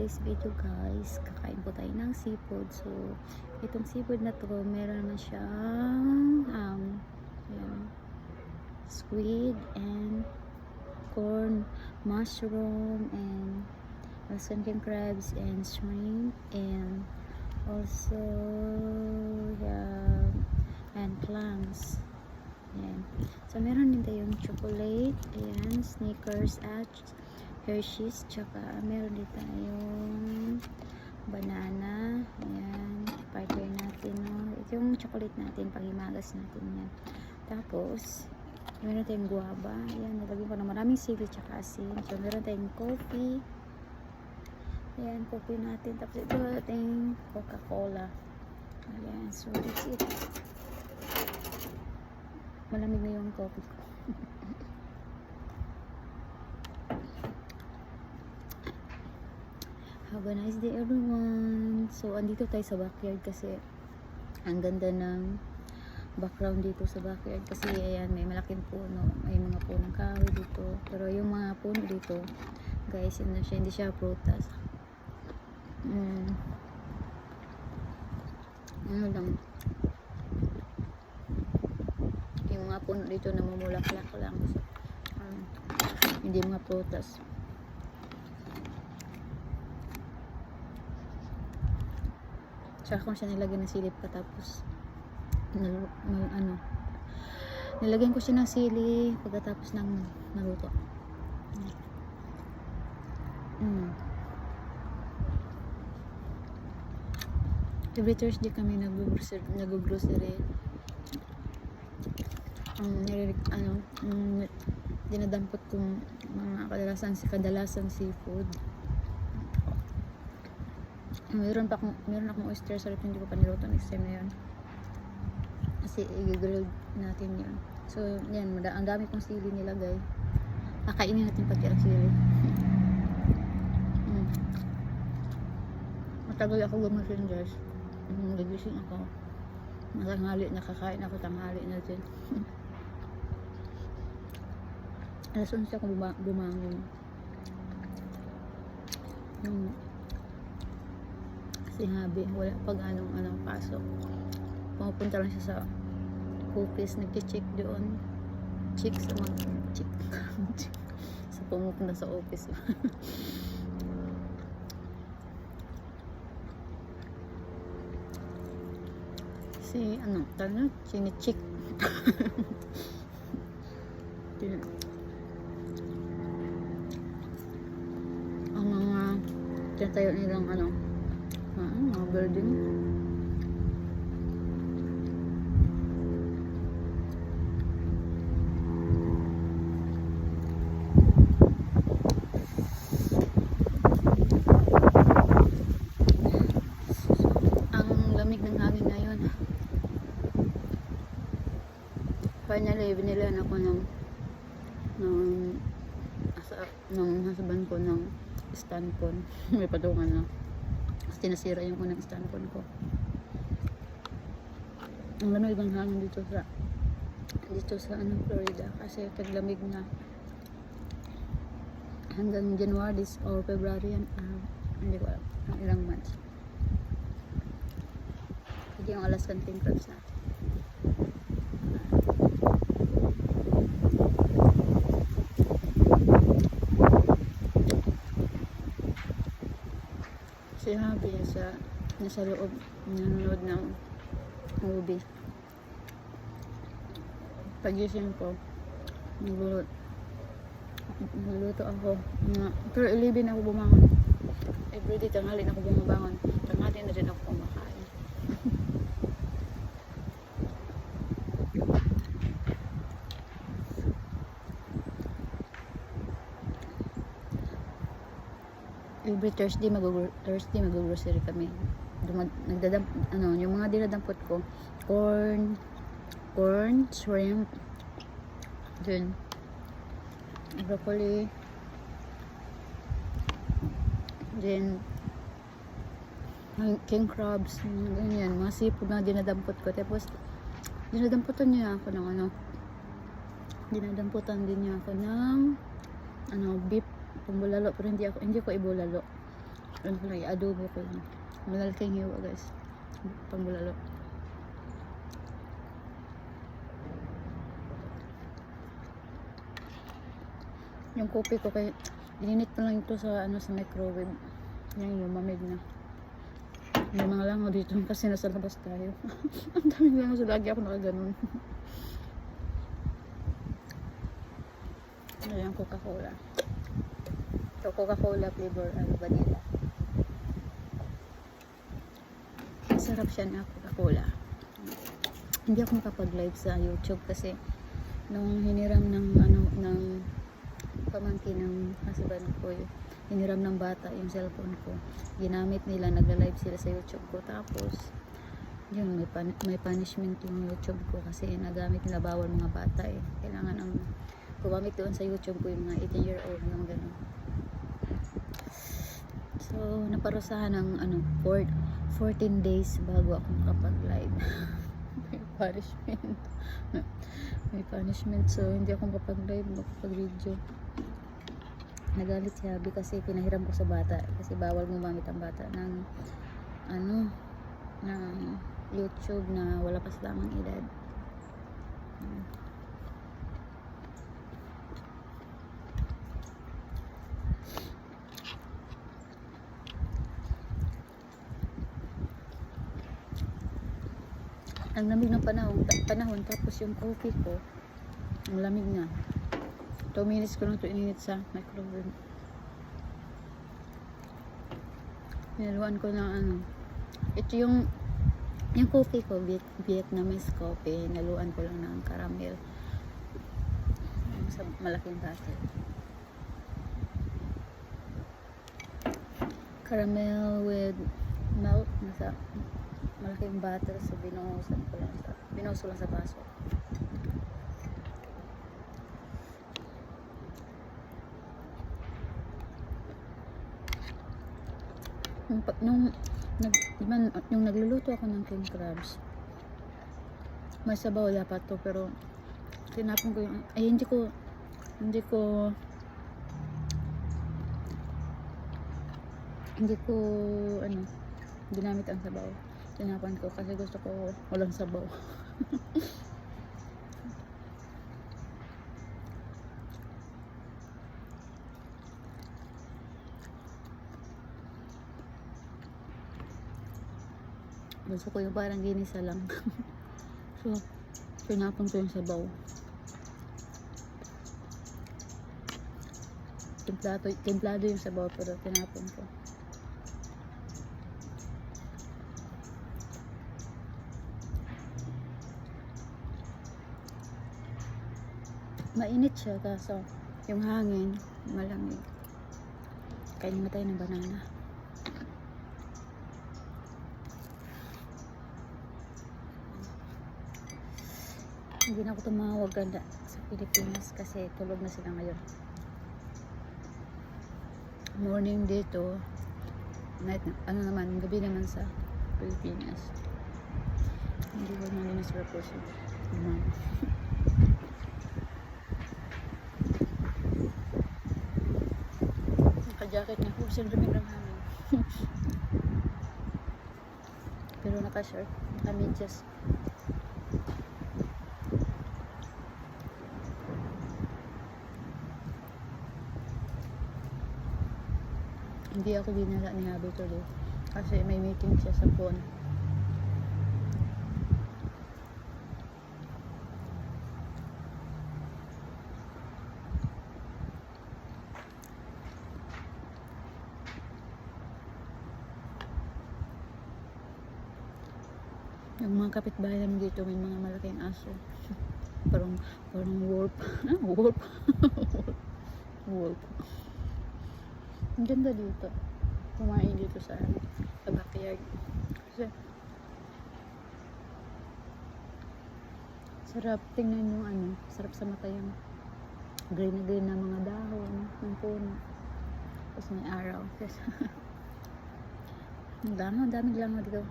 today's video guys, kakain po tayo ng seafood. So, itong seafood na to, meron na siyang yan, squid and corn, mushroom, and sunken crabs and shrimp, and also and clams. Ayan. So, meron din tayong chocolate, ayan, Snickers at Hershey's, tsaka meron din tayong banana, ayan, partner natin, no? Ito yung chocolate natin, paghimagas natin yan. Tapos, meron tayong guava, ayan, nalagyan ko na maraming sili tsaka asin. So, meron tayong coffee, ayan, coffee natin. Tapos, ito ating Coca-Cola, ayan, so that's it. Malamig na yung coffee ko. Have a nice day everyone. So, andito tayo sa backyard kasi ang ganda ng background dito sa backyard kasi ayan, may malaking puno, may mga punong kahoy dito. Pero yung mga puno dito, guys, hindi siya prutas. Ano lang, yung mga puno dito na mamulaklak lang. So, hindi mga prutas. Tsaka kung siya nilagyan ng silip pa, tapos nilagyan ko siya ng sili pagkatapos ng naluto. Every Thursday kami nag-grocery. Dinadampot kong mga kadalasan seafood. Meron akong oyster, sarap, hindi ko pa niluto next time na yun kasi i-grill natin yun. So yan, ang dami kong sili nilagay, kakainin natin pati ang sili. Matagal ako gumising guys, nagising ako matanghali, nakakain ako tanghali natin. Alas 11 ako bumangon. Si Habi, wala pag anong pasok. Pumunta lang siya sa office, nag-check doon. Check sa mga check. Sa pumupunta sa office. Sini-check. Ang mga tinatayo nilang mga building. Ang lamig ng hangin ngayon. Finally, binilihan ako ng husband ko ng stand phone. May patungan na. Tinasira yung unang stand phone ko. Ang lamig ng hangin dito sa Florida kasi taglamig na hanggang January or February yan, hindi ko alam ang ilang months. Hindi yung Alaskan pink crabs natin. Si Habi nasa loob, nanonood ng movie. Pagising ko, nagluluto ako. Pero 11 ako bumangon. Everyday tanghali na ako bumabangon. Tanghali na din ako kumakain. Every Thursday mag-grocery kami. Yung mga dinadampot ko, corn, shrimp, then broccoli, then king crabs, ganyan, mga seafood na dinadampot ko. Tapos dinadamputan niya ako ng dinadamputan din niya ako ng beef pambulalo, pero hindi ko ibulalo. Ano ko lang, adobo ko lang. Malalaking hiwa guys. Pangbulalo. Yung kopi ko kay ininit ko lang ito sa ano sa microwave. Yan yung mamig na. May mga langaw dito kasi nasa labas tayo. Ang daming langaw so lagi ako nakaganon. Ayan, Coca-Cola. So, Coca-Cola flavor vanilla. Sarap siya na Coca-Cola. Hindi ako makapag-live sa YouTube kasi nung hiniram ng ano ng pamangkin ng husband ko, hiniram ng bata yung cellphone ko. Ginamit nila, nagla-live sila sa YouTube ko. Tapos yun, may punishment yung YouTube ko kasi nagamit nila, bawal mga bata eh. Kailangan ang gumamit doon sa YouTube ko yung mga 18-year-old ng gano'n. So, naparusahan ng 14 days bago ako makapag-live. May punishment. May punishment. So, hindi ako makapag-live, makapag-video. Nagalit si Habi kasi pinahiram ko sa bata. Kasi bawal gumamit ang bata ng ng YouTube na wala pa silang edad. Ang lamig ng panahon tapos yung coffee ko ang lamig na. 2 minutes ko lang ito ininit sa microwave. Pinaluan ko ng ito yung coffee ko, Vietnamese coffee. Naluan ko lang ng caramel sa malaking bottle. Caramel with milk nasa malaking bottle, so binuhusan ko lang sa baso. Yung nagluluto ako ng king crabs, may sabaw dapat to, pero tinapon ko yung hindi ko ginamit ang sabaw. Tinapon ko kasi gusto ko walang sabaw. Gusto ko yung parang ginisa lang. So, tinapon ko yung sabaw. Templado yung sabaw pero tinapon ko. Mainit siya kaso yung hangin malamig. Kainin na tayo ng banana. Hindi na ako tumawag ganda sa Pilipinas kasi tulog na sila ngayon. Morning dito, night, gabi naman sa Pilipinas. Hindi ko nalinis sa puso. Naka-jacket na ako kasi lumig ng hangin. Pero naka-shirt, naka-medyas. Hindi ako dinala ni Habi tuloy kasi may meeting siya sa phone. Yung mga kapitbahay namin dito may mga malaking aso. parang wolf. Wolf. Wolf. Ang ganda dito. Kumain dito sa backyard. Kasi sarap tingnan yung sarap sa mata yung green na green na mga dahon ng puno. Tapos may araw. Kasi ang dami lang dito.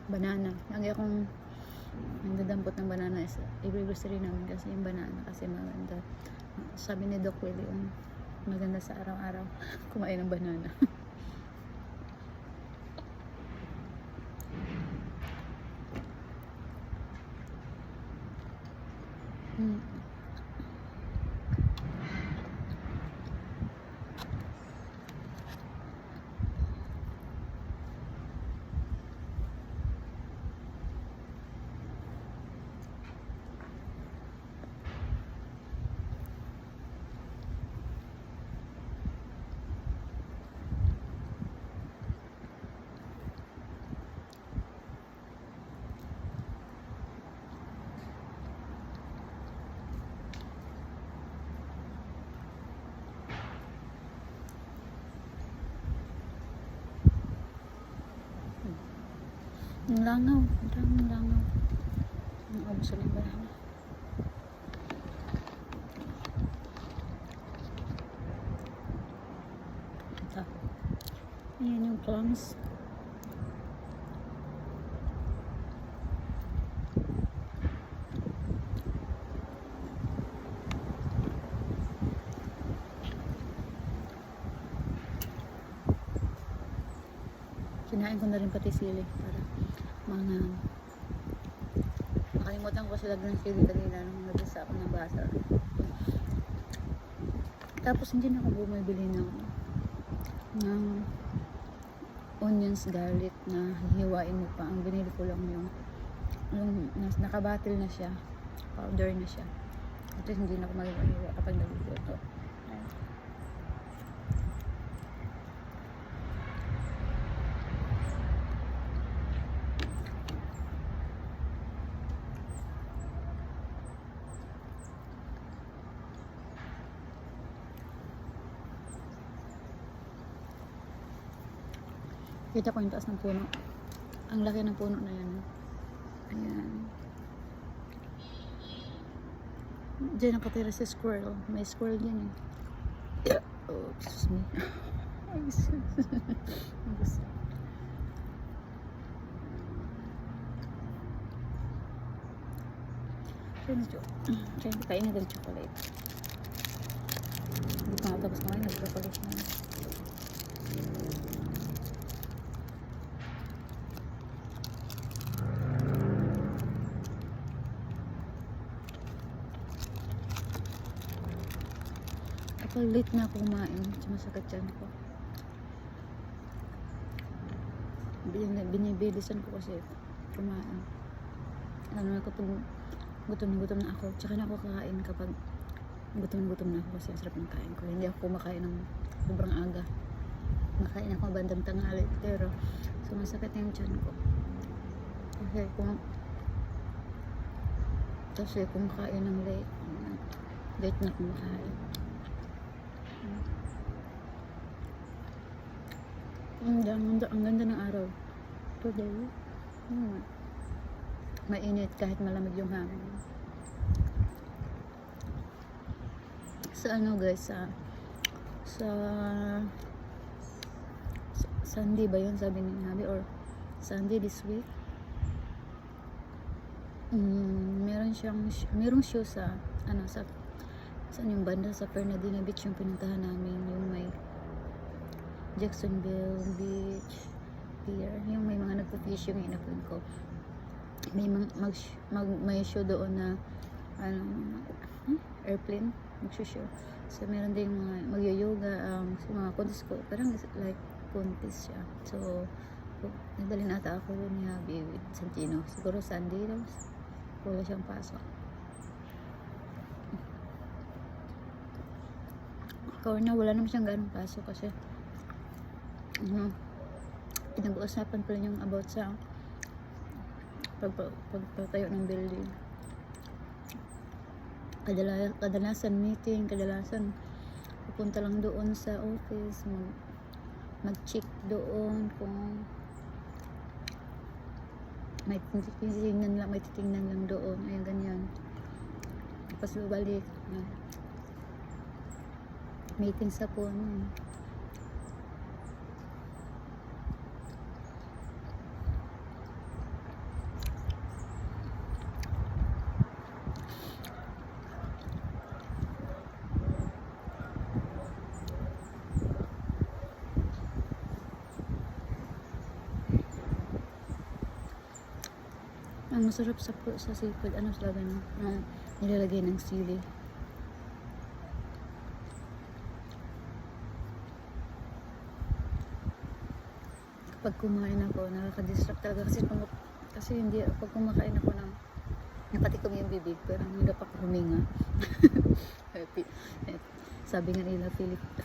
Banana. Lagi akong nagdadampot ng banana every grocery namin kasi yung banana kasi maganda. Sabi ni Doc Willie, maganda sa araw-araw kumain ng banana. Mm. Ang langaw, ang daming langaw. Ang ubos sa libahan. Ito. Ayan yung plums. Kinain ko na rin pati sili para mga nakalimutan ko sa lagyan ng sili kanina nung nagisa ako ng basa. Tapos hindi na ako bumibili ng onions, garlic na hihiwain mo pa. Ang binili ko lang yung nakabatil na siya, powder na siya. At hindi na ako mag-iwa kapag nagluto. Kita ko yung taas ng puno. Ang laki ng puno na yan. Ayan. Diyan nakatira si squirrel. May squirrel dyan eh. Oh, excuse me. Kainin ng chocolate. Hindi pa nga tapos kumain. Nag-chocolate na. Kapag late na ako kumain, sumasakit yan ko. Binibilisan ko kasi kumain. Ano na kapag gutom na ako, tsaka na ako kakain kapag gutom na ako kasi ang sarap ng kain ko. Hindi ako kumakain ng sobrang aga. Makain ako bandang tanghali, pero sumasakit na yung tiyan ko. Kasi kumakain ng late na kumakain. Ang ganda ng araw today. Mainit kahit malamig yung hangin. Sa ano guys, sa Sunday ba yun sabi ni Habi, or Sunday this week, merong show sa saan yung banda, sa Fernandina Beach yung pinuntahan namin, yung may Jacksonville Beach Pier, yung may mga nagpo-fish yung inapon ko. May show doon na airplane mag-show. So meron din mga magyo-yoga, mga contest ko, parang like contest siya. So nagdalhin ata ako ni Habi with Santino, siguro Sunday daw, wala siyang pasok. Or na wala naman siyang ganong pasok kasi pinag-uusapan pala yung about sa pagpatayo ng building. Kadalasan meeting, kadalasan pupunta lang doon sa office, mag-check doon kung may titingnan lang doon, ayun ganyan. Tapos balik meeting sa puno. Ang masarap sa seafood, ano talaga no? Na nilalagay ng sili. Kapag kumain ako, nakaka-distract talaga kasi hindi pag kumakain ako ng napatikom yung bibig, pero hirap ako huminga. Sabi nga nila,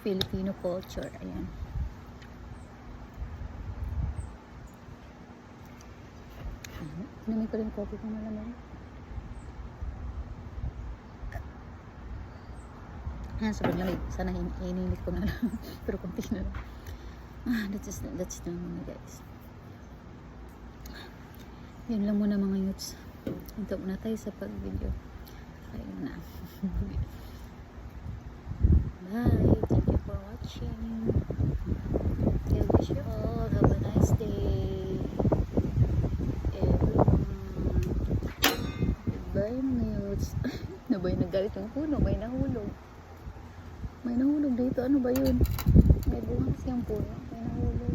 Filipino culture. Ayan. Inumin ko rin coffee kung malamang. Ayan, sobrang lamig. Sana ininit ko na lang. Pero konti na lang. That's done muna guys. Yun lang muna mga youths. Hinto muna tayo sa pag-video. Ayun na. Bye. Thank you for watching. God bless you all. Have a nice day. Everyone. Bye mga youths. Ano ba yung nagalit yung puno? May nahulog. May nahulog dito. Ano ba yun? May bunga kasi yung puno. May nahulog.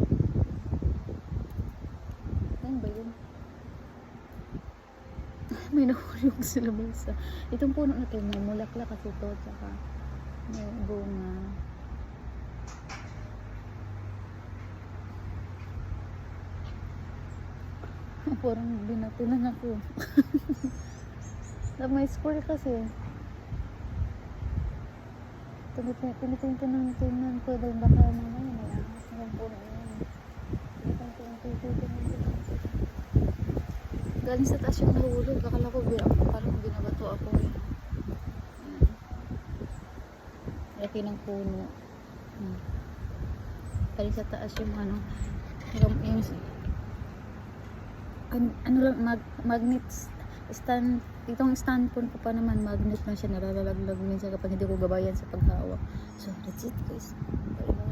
Ano ba yun? May nahulog sila sa itong puno na to, may mulaklak kasi to, tsaka may bunga. Parang binati lang ako. Na may square kasi. Tinitingnan ko dahil baka mamaya may ahas na yung puno yun. Galing sa taas yung nahulog. Akala ko parang binabato ako eh. Ayan. Laki ng puno. Galing sa taas yung ano lang, magnets stand. Itong stand phone ko pa naman, magnet na siya, nalalaglag minsan kapag hindi ko gabayan sa paghawak. So that's it guys. Bye.